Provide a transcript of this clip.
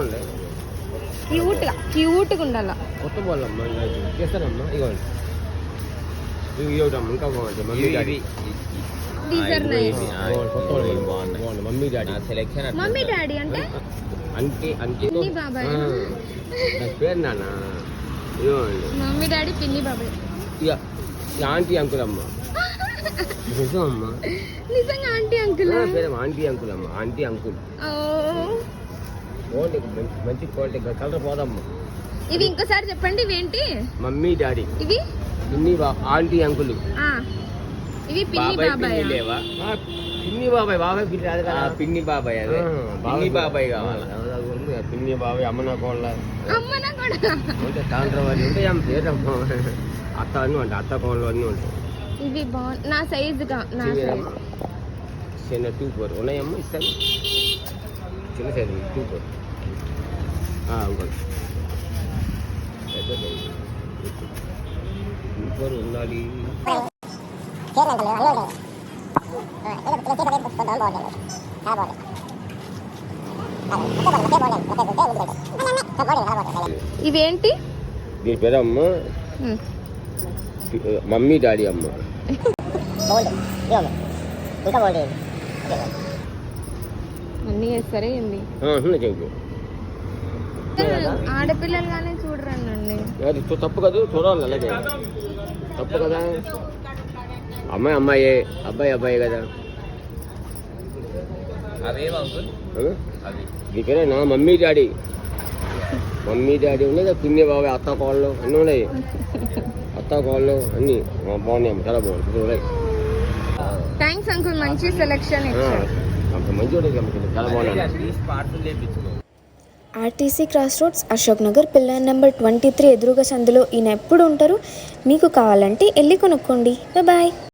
బాగుండే క్యూట్గా ఉండాల. కొత్త బాగుందమ్మా చేస్తానమ్మా. ఇవ్వండి ఇవి ఇవ్వటమ్మా ఇంకా బాగుంటాయి. మమ్మీ డాడీ బాగుంది. Mummy daddy selection. Mummy daddy అంటే అంటీ బాబాయ్ పేరు నాన్న. ఇవ్వండి మమ్మీ డాడీ పిన్ని బాబాయ్. ఇక ఆంటీ అంకుల్ అమ్మ. నిజమమ్మా నిజంగా ఆంటీ అంకుల్ పేరు ఆంటీ అంకుల్ అమ్మ. ఆంటీ అంకుల్ మంచి క్వాలిటీ కలర్ పోదమ్మా. ఇవి ఇంకోసారి చెప్పండి. ఇవేంటి? Mummy daddy. ఇవి పిన్ని ఆంటీ అంకుల్. ఇవి పిన్ని బాబాయ్. పిన్ని బాబాయ్. బాబాయ్ పిన్ని రాదు కదా. పిన్ని బాబాయ్. అదే పిన్ని బాబాయ్ కావాలి. పిన్ని బాబాయ్. అమ్మన కోళ్ళ అమ్మన కూడా అంటే కాంట్రవర్సీ ఉంటాయి. ఆమె పేరమ్మా. అత్త అన్నీ ఉంటాయి. అత్త కోళ్ళు అన్నీ ఉంటాయి. ఇవి బాగుంది. నా సైజుగా చిన్న 2-4 ఉన్నాయమ్మా. ఇస్తాను చిన్న సైజు 2-4 ఇంకోటి పెద్ద సైజు 2-4 ఉండాలి. ఇవేంటి? దీని పేరమ్మ మమ్మీ డాడీ అమ్మ. అన్నీ వేస్తారే ఏంది? చెప్పు. ఆడపిల్లలుగానే చూడరండి. అది తప్పు కదా, చూడాలి. అలాగే తప్పు కదా. అమ్మాయి అమ్మాయే, అబ్బాయి అబ్బాయి కదా. దీనికైనా మమ్మీ డాడీ. మమ్మీ డాడీ ఉన్నాయి. పిన్ని బాబాయ్. అత్త కోళ్ళు అన్నీ ఉన్నాయి. అత్త కోళ్ళు అన్నీ బాగున్నాయి. చాలా బాగుంది. థ్యాంక్స్ అంకుల్, మంచి సెలెక్షన్. మంచిగా చాలా బాగున్నాయి. RTC cross roads, Ashok Nagar, pillar number 23 ఎదురుగా సందులో ఈయన ఎప్పుడు ఉంటారు. మీకు కావాలంటే వెళ్ళి కొనుక్కోండి. బాయ్.